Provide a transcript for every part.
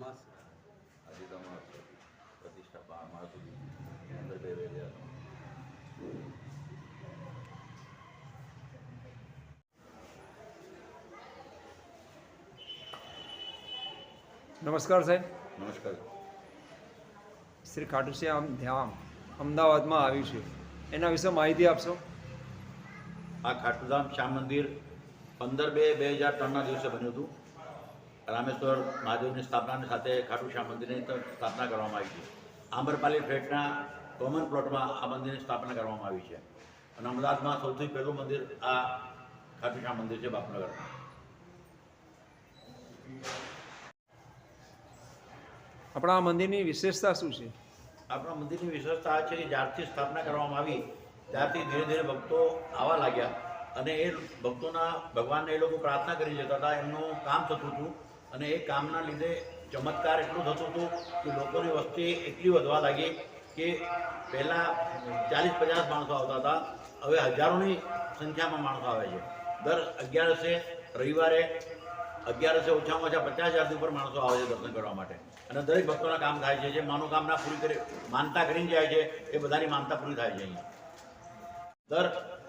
અમાસ આજે તમારો પ્રતિષ્ઠા અમારા સુધી અંદર બે વેલ્યા નમસ્કાર સાહેબ. નમસ્કાર. શ્રી ખાટુ શ્યામ ધામ અમદાવાદમાં આવ્યું છે, એના વિશે માહિતી આપશો? આ ખાટુધામ શ્યામ મંદિર 15/2/2003ના દિવસે બન્યું હતું. રામેશ્વર મહાદેવની સ્થાપનાની સાથે ખાટુ શ્યામ મંદિરની સ્થાપના કરવામાં આવી છે. આંબરપાલી ફ્લેટના કોમન પ્લોટમાં આ મંદિરની સ્થાપના કરવામાં આવી છે અને અમદાવાદમાં સૌથી પહેલું મંદિર આ ખાટુ શ્યામ મંદિર છે બાપનગરમાં. આપણા આ મંદિરની વિશેષતા શું છે? આપણા મંદિરની વિશેષતા છે કે જ્યારથી સ્થાપના કરવામાં આવી ત્યારથી ધીરે ધીરે ભક્તો આવવા લાગ્યા અને એ ભક્તોના ભગવાનને એ લોકો પ્રાર્થના કરી જતા હતા. એમનું કામ થતું હતું અને એ કામના લીધે ચમત્કાર એટલું થતું હતું કે લોકોની વસ્તી એટલી વધવા લાગી કે પહેલાં 40-50 માણસો આવતા હતા, હવે હજારોની સંખ્યામાં માણસો આવે છે. દર 11 રવિવારે 11 ઓછામાં ઓછા 50,000થી ઉપર માણસો આવે છે દર્શન કરવા માટે અને દરેક ભક્તોના કામ થાય છે. જે મનોકામના પૂરી કરી માનતા કરીને જાય છે એ બધાની માનતા પૂરી થાય છે. અહીંયા દર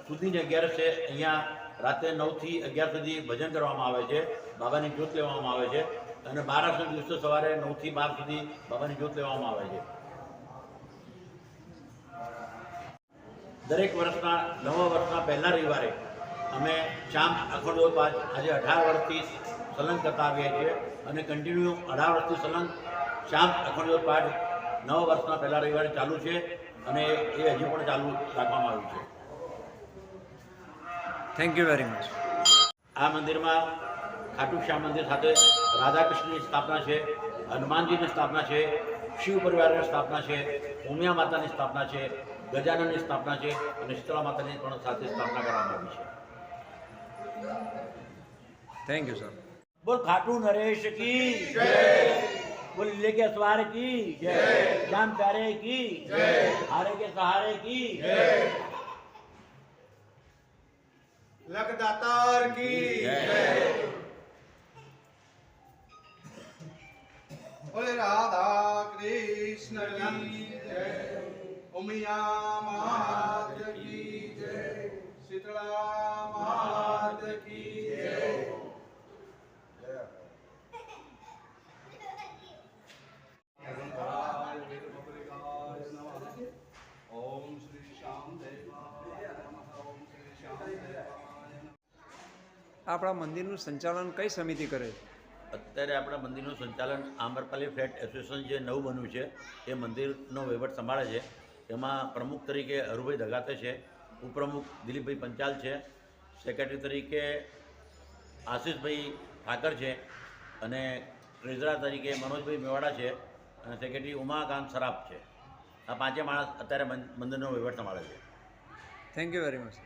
સુધીની 11 અહીંયા રાત્રે 9થી 11 સુધી ભજન કરવામાં આવે છે, બાબાની જ્યોત લેવામાં આવે છે અને 12 દિવસે સવારે 9થી 12 સુધી બાબાની જ્યોત લેવામાં આવે છે. દરેક વર્ષના નવા વર્ષના પહેલા રવિવારે અમે શ્યામ અખંડોત પાઠ આજે 18 વર્ષથી સલંગ કરતા આવીએ છીએ અને કન્ટિન્યુ 18 વર્ષથી સલંગ શ્યામ અખંડોત પાઠ નવા વર્ષના પહેલા રવિવારે ચાલુ છે અને એ હજી પણ ચાલુ રાખવામાં આવ્યું છે. Thank you very much. આ મંદિરમાં ખાટુ શ્યામ મંદિર સાથે રાધાકૃષ્ણની સ્થાપના છે, હનુમાનજીની સ્થાપના છે, શિવ પરિવારની સ્થાપના છે, ઉમિયા માતાની સ્થાપના છે, ગજાનનની સ્થાપના છે અને શીતળા માતાની પણ સાથે સ્થાપના કરવામાં આવી છે. Thank you sir. બોલ ખાટુ નરેશ કી જય, બોલ લીલે के अस्वार की जय, श्याम प्यारे की जय, हारे के सहारे की जय, लखदातार की जय, बोले राधा कृष्ण की जय, उमिया मात की जय, शीतला मात की जय. ओम श्री श्याम देवाय नमः. ओम श्री श्याम देवाय नमः. આપણા મંદિરનું સંચાલન કઈ સમિતિ કરે છે? અત્યારે આપણા મંદિરનું સંચાલન આંબરપાલી ફ્લેટ એસોસિએશન જે નવું બન્યું છે એ મંદિરનો વહીવટ સંભાળે છે. એમાં પ્રમુખ તરીકે હરુભાઈ દગાતે છે, ઉપપ્રમુખ દિલીપભાઈ પંચાલ છે, સેક્રેટરી તરીકે આશીષભાઈ ઠાકર છે અને ટ્રેઝરર તરીકે મનોજભાઈ મેવાડા છે અને સેક્રેટરી ઉમાકાંત સરાફ છે. આ પાંચે માણસ અત્યારે મંદિરનો વહીવટ સંભાળે છે. Thank you very much.